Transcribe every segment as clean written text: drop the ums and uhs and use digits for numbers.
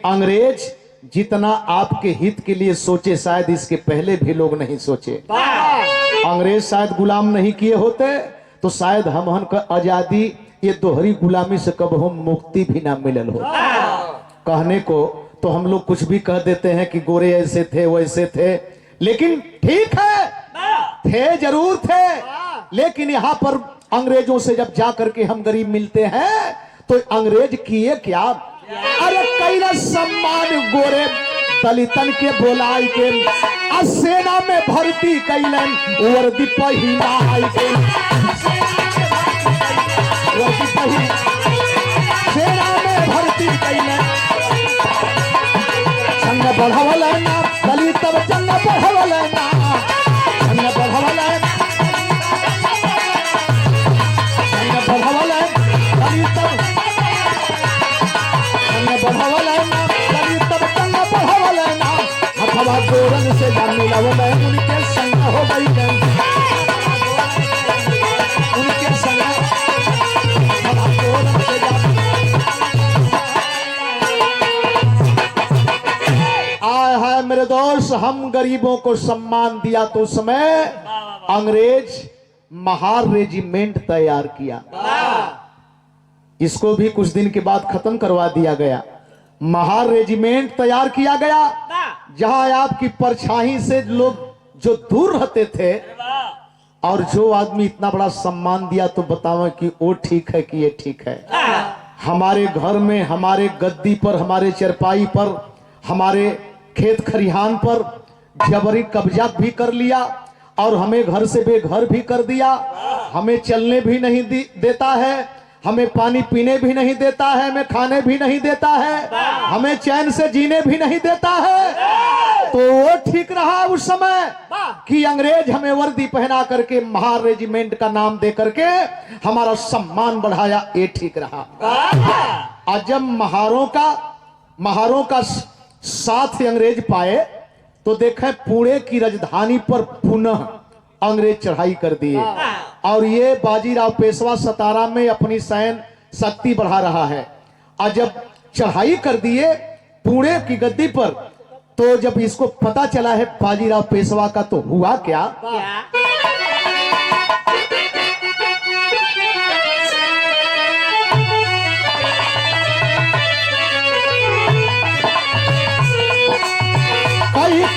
अंग्रेज जितना आपके हित के लिए सोचे शायद इसके पहले भी लोग नहीं सोचे। अंग्रेज शायद गुलाम नहीं किए होते तो शायद हम का आजादी ये दोहरी गुलामी से कब हम मुक्ति भी ना मिलल हो। कहने को तो हम लोग कुछ भी कह देते हैं कि गोरे ऐसे थे वैसे थे, लेकिन ठीक है थे जरूर थे, लेकिन यहाँ पर अंग्रेजों से जब जा करके हम गरीब मिलते हैं तो अंग्रेज किए क्या? अरे कैला सम्मान गोरे दलितन के बोलाई के, सेना में भर्ती कैलन वर्दी पहिनाई के, वर्दी पहिन सेना में भर्ती कैलन, संग बढ़वल ना दलित जंग बढ़वल ना, संग बढ़वल दलित बढ़वल ना दलित जंग बढ़वल ना, हथवा गोरन से जान मिलवल उनके संग हो गई, उनके संग हथवा गोरन से जान। आए है मेरे दोस्त, हम गरीबों को सम्मान दिया तो समय अंग्रेज महार रेजिमेंट तैयार किया, इसको भी कुछ दिन के बाद खत्म करवा दिया गया। महार रेजिमेंट तैयार किया गया जहां आपकी परछाई से लोग जो दूर रहते थे, और जो आदमी इतना बड़ा सम्मान दिया तो बताओ कि वो ठीक है कि ये ठीक है। हमारे घर में, हमारे गद्दी पर, हमारे चरपाई पर, हमारे खेत खरिहान पर जबरी कब्जा भी कर लिया और हमें घर से बेघर भी कर दिया, हमें चलने भी नहीं देता है, हमें पानी पीने भी नहीं देता है, हमें खाने भी नहीं देता है, हमें चैन से जीने भी नहीं देता है। तो वो ठीक रहा उस समय कि अंग्रेज हमें वर्दी पहना करके महार रेजिमेंट का नाम दे करके हमारा सम्मान बढ़ाया, ये ठीक रहा। आज जब महारों का साथ अंग्रेज पाए तो देखें पुणे की राजधानी पर पुनः अंग्रेज चढ़ाई कर दिए, और ये बाजीराव पेशवा सतारा में अपनी सैन्य शक्ति बढ़ा रहा है। और जब चढ़ाई कर दिए पुणे की गद्दी पर, तो जब इसको पता चला है बाजीराव पेशवा का, तो हुआ क्या?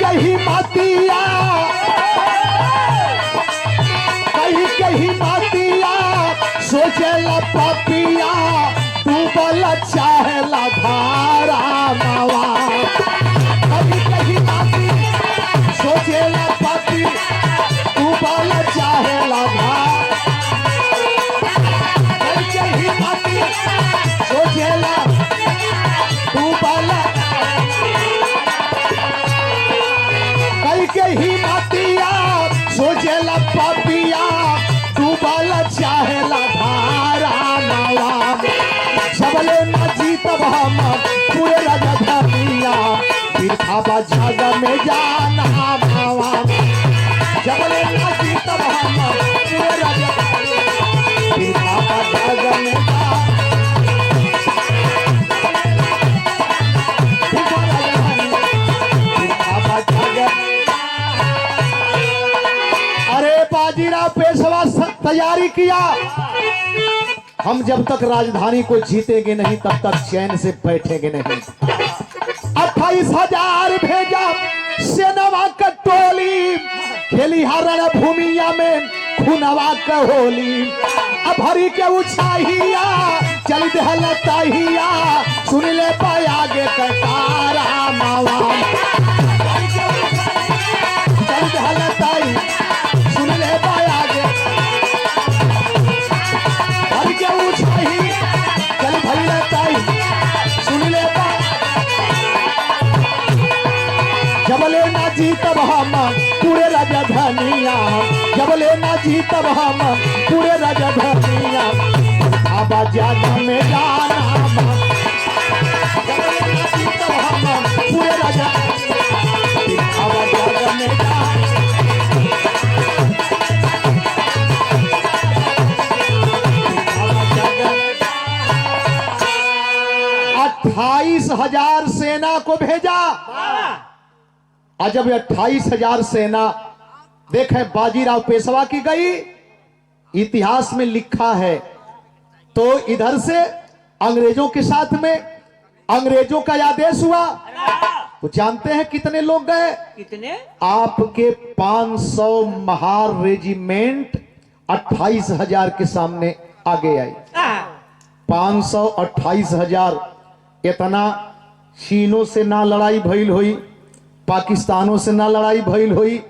कहीं मातिया, कहीं मातिया सोचेला पापिया, डूबल चाहेला धारा मावा। कहीं माती सोचेला पापी, डूबल चाहेला धारा, कहीं माती सोचेला डूबल, कहीं मातिया सोचेला पापिया, डूबल चाहेला धारा नवा। सबले न जीतब हम पूरे राजधानिया, बिरखाबा जग में जाना भावा। सबले न जीतब हम पूरे राजधानिया, बिरखाबा जग में जाना। बाजीराव पेशवा तैयारी किया, हम जब तक राजधानी को जीतेंगे नहीं तब तक चैन से बैठेंगे नहीं। 28,000 भेजा सेनवा का टोली, खेली हरण भूमिया में खुनवा का होली। अब हरी के उछाहिया चल दहलताहिया, सुन ले पायागे कतारा मावा। चल दहलताई सुन ले पायागे, हर के उछाही चल भैलताई सुन ले पाया। जबले ना जीतब हम पूरे राजधानिया, जबले ना जीतब हम पूरे राजधानिया, आबा जाना में जाना। जबले ना जीतब हम पूरे राजधानिया, आबा जाना में जाना। 28,000 सेना सेना को भेजा। और जब 28,000 सेना देखें बाजीराव पेशवा की गई, इतिहास में लिखा है, तो इधर से अंग्रेजों के साथ में अंग्रेजों का आदेश हुआ। तो जानते हैं कितने लोग गए? कितने? आपके 500 महार रेजिमेंट 28,000 के सामने आगे आई। 500 28,000। इतना चीनों से ना लड़ाई भइल हुई, पाकिस्तानों से ना लड़ाई भइल हुई,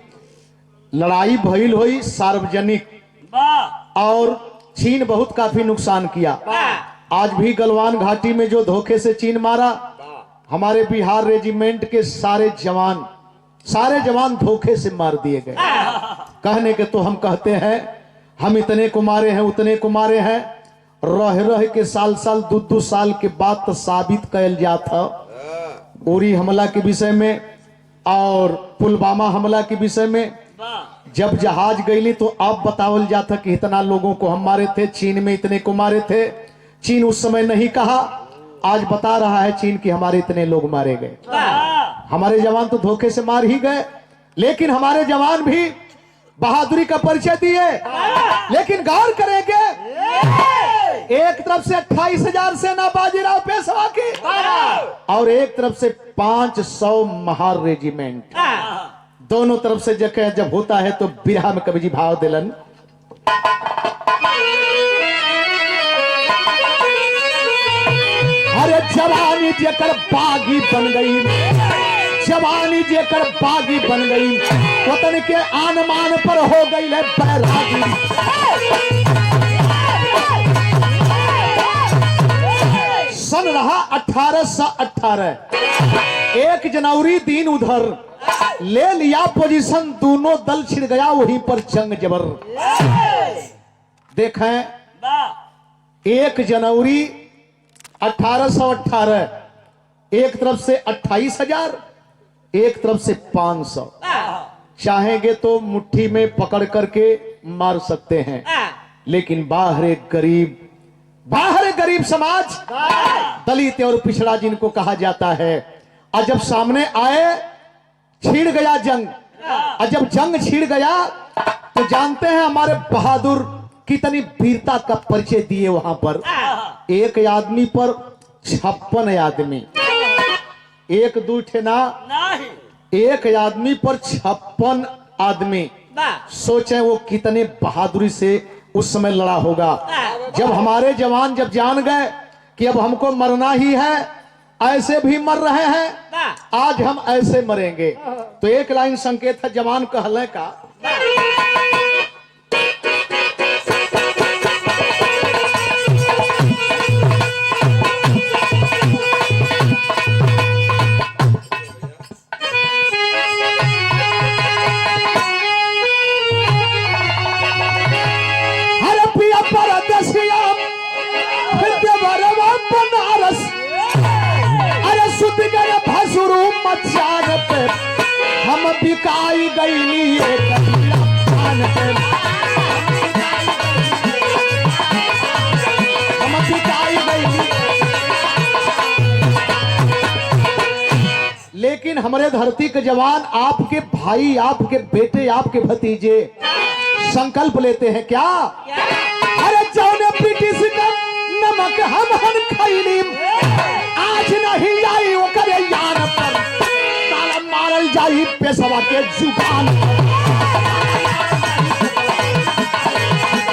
लड़ाई भइल हुई सार्वजनिक। और चीन बहुत काफी नुकसान किया। आज भी गलवान घाटी में जो धोखे से चीन मारा, हमारे बिहार रेजिमेंट के सारे जवान धोखे से मार दिए गए। कहने के तो हम कहते हैं हम इतने को मारे हैं, उतने को मारे हैं, रह रह के साल 2 साल के बाद तो साबित कैल जाता। उरी हमला के विषय में और पुलवामा हमला के विषय में जब जहाज गईली तो अब बतावल जाता कि इतना लोगों को हम मारे थे, चीन में इतने को मारे थे। चीन उस समय नहीं कहा, आज बता रहा है चीन कि हमारे इतने लोग मारे गए। हमारे जवान तो धोखे से मार ही गए, लेकिन हमारे जवान भी बहादुरी का परिचय दिए। लेकिन गौर करेंगे, एक तरफ से 28,000 सेना बाजीराव पेशवा की और एक तरफ से 500 महार रेजिमेंट। दोनों तरफ से जब होता है तो बिरहा में कवि जी भाव दिलन। अरे जवानी जेकर बागी बन गई, जवानी जेकर बागी बन गई, वतन के आन मान पर हो गई है बैरागी। सन रहा 1818, 1 जनवरी दिन उधर ले लिया पोजीशन, दोनों दल छिड़ गया वहीं पर जंग जबर। देखें 1 जनवरी 1818, एक तरफ से 28,000, एक तरफ से 500। चाहेंगे तो मुट्ठी में पकड़ करके मार सकते हैं, लेकिन बाहर गरीब समाज, दलित और पिछड़ा जिनको कहा जाता है, और जब सामने आए छिड़ गया जंग। और जब जंग छिड़ गया तो जानते हैं हमारे बहादुर कितनी वीरता का परिचय दिए वहां पर। एक आदमी पर 56 आदमी, एक दो ठेना, एक आदमी पर 56 आदमी। सोचें वो कितने बहादुरी से उस समय लड़ा होगा। जब हमारे जवान जब जान गए कि अब हमको मरना ही है, ऐसे भी मर रहे हैं, आज हम ऐसे मरेंगे, तो एक लाइन संकेत है जवान कहले का। हर पिया परदेसिया विद्यावरवा बनारस, सुत गए भसुरु मचान पे, हम बिकाई गईली एक खान पे, हम बिकाई गईली। लेकिन हमारे धरती के जवान, आपके भाई, आपके बेटे, आपके भतीजे संकल्प लेते हैं क्या? अरे जौने ब्रिटिश का नमक हम खैली, आज नहीं आई ओकर यान पर, ताला मारल जाई पेशवा के जुबान पर,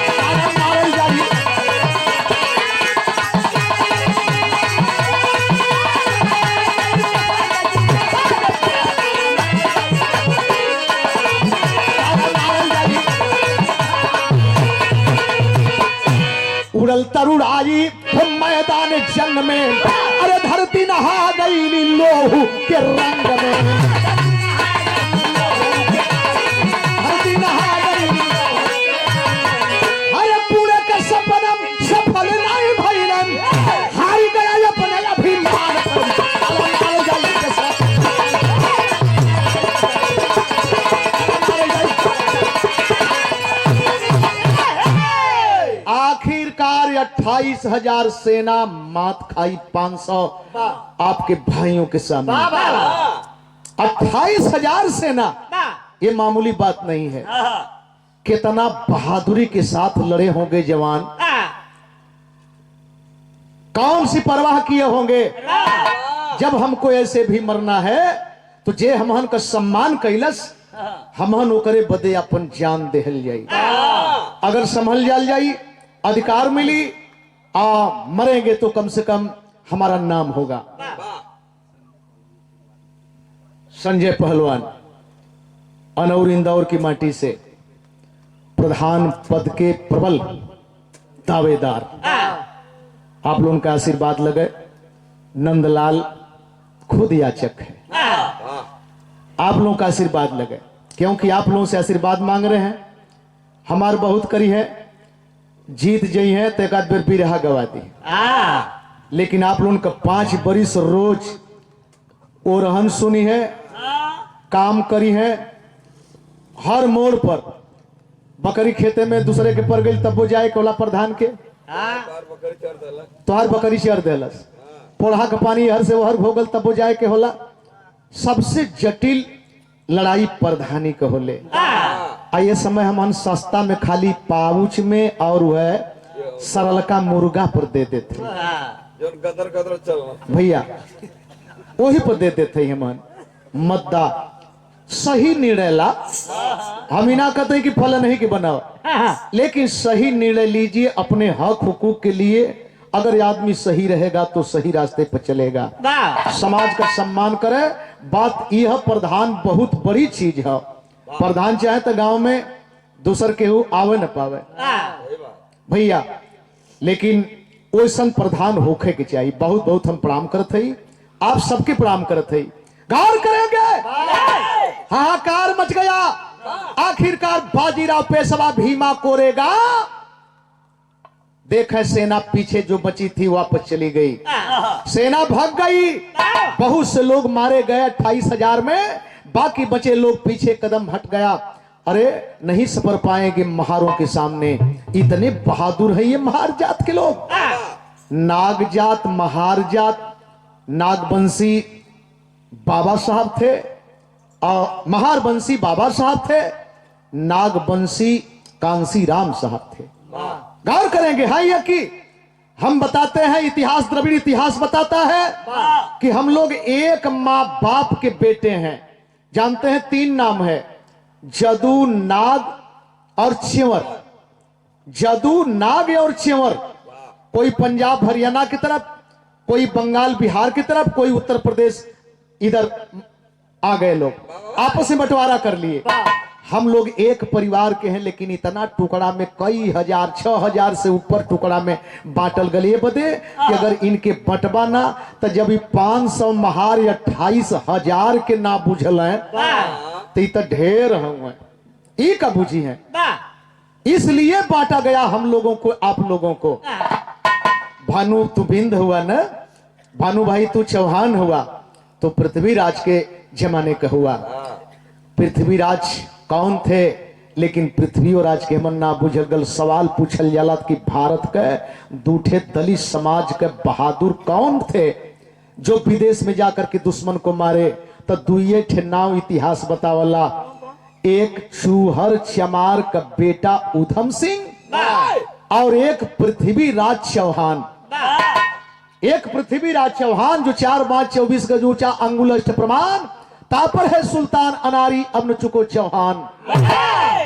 ताला मारल जाई। उड़ल तरुड़ाई मैदान जंग में, अरे धरती नहा गई लोहू के रंग में, धरती नहा गई। अरे पूरे का सपनम सफल नहीं भइलन, हार गया अपने अभिमान पर। आखिरकार 28,000 सेना मात खाई 500 आपके भाइयों के सामने। 28,000 सेना, ये मामूली बात नहीं है। कितना बहादुरी के साथ लड़े होंगे जवान, कौन सी परवाह किए होंगे। जब हमको ऐसे भी मरना है तो जे हमहन का सम्मान कैलस, हमहन ओकरे बदे अपन जान देहल जाई। अगर संभल जाल जाई, अधिकार मिली, मरेंगे तो कम से कम हमारा नाम होगा। संजय पहलवान अनौर इंदौर की माटी से प्रधान पद के प्रबल दावेदार, आप लोगों का आशीर्वाद लगे। नंदलाल खुद याचक है, आप लोगों का आशीर्वाद लगे, क्योंकि आप लोगों से आशीर्वाद मांग रहे हैं। हमार बहुत करी है, जीत जई है तो एक आध बेर बिरहा गवा दी, लेकिन आप लोगों का 5 बरिस रोज ओरहन सुनी है, काम करी है। हर मोड़ पर बकरी खेते में दूसरे के पर गई, तब वो जाए कोला प्रधान के तोहार बकरी चढ़ देलस, पोढ़ा का पानी हर से हर भोगल, तब वो जाए के होला। सबसे जटिल लड़ाई प्रधानी के होले। ये समय हम सस्ता में खाली पाउच में और वह सरल का मुर्गा पर दे देते भैया, वही पर दे देते हमन मद्दा। सही निर्णय ला, हम ना कहते कि फल नहीं कि बनाओ, लेकिन सही निर्णय लीजिए अपने हक हुकूक के लिए। अगर आदमी सही रहेगा तो सही रास्ते पर चलेगा, समाज का सम्मान करे। बात यह प्रधान बहुत बड़ी चीज है। प्रधान चाहे तो गांव में दूसर केहू आवे न पावे भैया, लेकिन वैसन प्रधान होखे के चाहिए। बहुत बहुत हम प्रणाम करते ही, आप सबके प्रणाम करते ही। गौर करेंगे, हाहाकार मच गया। आखिरकार बाजीराव पेशवा भीमा कोरेगा। देखे सेना पीछे जो बची थी वापस चली गई, सेना भाग गई। बहुत से लोग मारे गए 28,000 में, बाकी बचे लोग पीछे कदम हट गया। अरे नहीं सपर पाएंगे महारों के सामने, इतने बहादुर है ये महार जात के लोग। नाग जात, महार जात, नागबंशी बाबा साहब थे और महारबंशी बाबा साहब थे, नागबंशी कांसी राम साहब थे। गौर करेंगे, हाँ ये कि हम बताते हैं, इतिहास द्रविड़ इतिहास बताता है कि हम लोग एक माँ बाप के बेटे हैं। जानते हैं 3 नाम है, जदू, नाग और च्यंवर। जदू, नाग और च्यंवर। कोई पंजाब हरियाणा की तरफ, कोई बंगाल बिहार की तरफ, कोई उत्तर प्रदेश, इधर आ गए लोग, आपस में बंटवारा कर लिए। हम लोग एक परिवार के हैं, लेकिन इतना टुकड़ा में कई हजार, 6,000 से ऊपर टुकड़ा में बांटल गए बदे कि अगर इनके बंटवा ना तो जब 500 महार या 28,000 के ना बुझल है तो ढेर हुए, ये का बुझी है। इसलिए बांटा गया हम लोगों को, आप लोगों को। भानु तू बिंद हुआ ना, भानु भाई तू चौहान हुआ, तो पृथ्वीराज के जमाने का हुआ। पृथ्वीराज कौन थे, लेकिन पृथ्वी और राज के मन ना बुझल गल। सवाल पूछल जाला कि भारत के दूठे दलित समाज के बहादुर कौन थे जो विदेश में जाकर के दुश्मन को मारे। तो दुए ठे नाव इतिहास बतावला, एक चूहर चमार का बेटा उधम सिंह और एक पृथ्वीराज चौहान। एक पृथ्वीराज चौहान जो 4 बाँच 24 गज ऊंचा, अंगुल अष्ट प्रमाण, तापर है सुल्तान अनारी अब न चुको चौहान।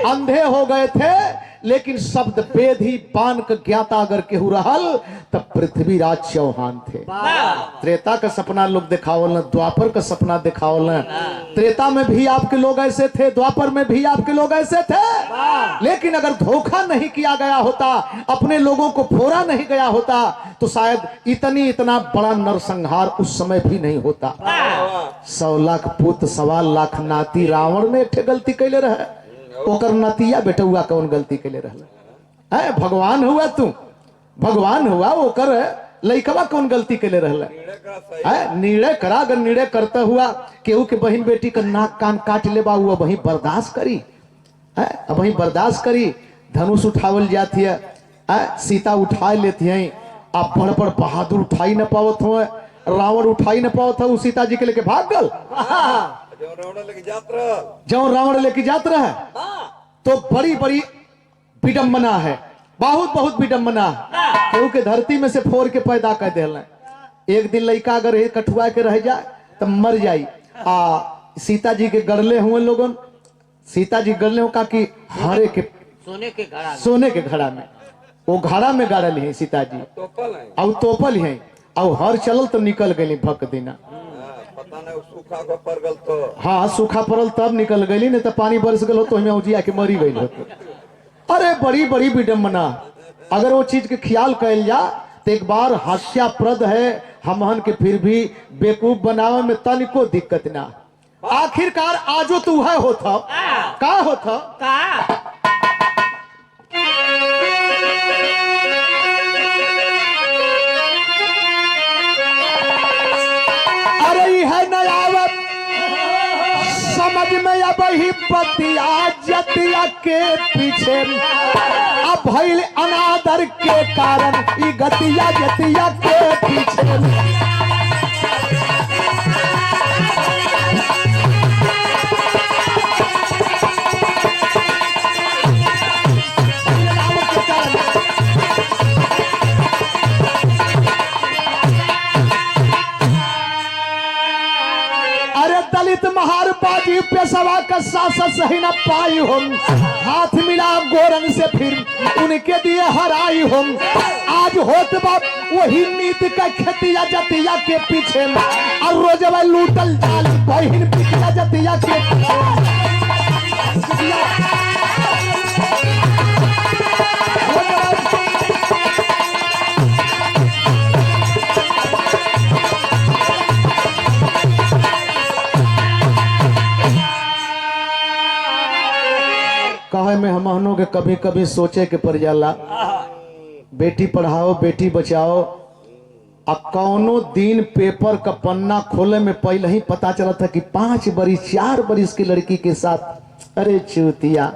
अंधे हो गए थे लेकिन शब्द वेद ही बान का ज्ञाता अगर केहू रहल तब पृथ्वीराज चौहान थे। त्रेता का सपना लोग दिखावल, द्वापर का सपना दिखावल। त्रेता में भी आपके लोग ऐसे थे, द्वापर में भी आपके लोग ऐसे थे, लेकिन अगर धोखा नहीं किया गया होता, अपने लोगों को फोड़ा नहीं गया होता, तो शायद इतना बड़ा नरसंहार उस समय भी नहीं होता। 100 लाख पुत्र 1.25 लाख नाती, रावण ने एक गलती कैले रहे, ओकर नतिया बेटुआ कौन गलती कैले रहला है? भगवान हुआ तू, भगवान हुआ, ओकर लइकवा कौन गलती कैले रहला है? निर्णय करा, अगर निर्णय करता हुआ केहू के बहन बेटी का नाक कान काट ले बा, वो वही बर्दाश्त करी है, अब वही बर्दाश्त करी। धनुष उठावल जाती है, सीता उठा लेती हैं। आप बड़ बड़ बहादुर उठाई न पावत हो, रावण उठाई न पावत हो, सीता जी के लेके भाग गल। जो रावण लेके जात रहा तो बड़ी बड़ी विडम्बना है, बहुत बहुत विडम्बना है। क्योंकि धरती में से फोड़ के पैदा कर दिल। एक दिन लड़का अगर कठुआ के रह जाए तो मर जाई। सीता जी के गड़ले हुए लोगन, सीता जी गड़ले हो का कि हरे के सोने के घड़ा में, वो घड़ा में गाड़ल है सीता जी और तोपल है और हर चलल तो निकल गई भक देना। हाँ सूखा पड़ल तब निकल गई, नहीं तो पानी बरस गल तो हमें उजिया के मरी गई होते। अरे बड़ी बड़ी विडम्बना। अगर वो चीज के ख्याल कैल जा तो एक बार हास्याप्रद है हमहन के, फिर भी बेवकूफ बनावे में तनिको दिक्कत ना। आखिरकार आजो तू है होता का होता अरे है नयावत समझ में अब ही बतिया जतिया के पीछे अब भइल अनादर के कारण ई गतिया जतिया के पीछे। दलित महार बाजी पेशवा का सासस सही न पाई हम, हाथ मिला गोरन से फिर उनके दिए हराई हम। आज होत बाप वही नीति का खेतिया जतिया के पीछे और रोज लूटल जाल बहिन पिटिया जतिया के कहे में हमहनों के कभी कभी सोचे के पड़ जाला, बेटी पढ़ाओ बेटी बचाओ। कौनो दिन पेपर का पन्ना खोले में पहले ही पता चला था कि 5 बरिस 4 बरिस की लड़की के साथ, अरे चूतिया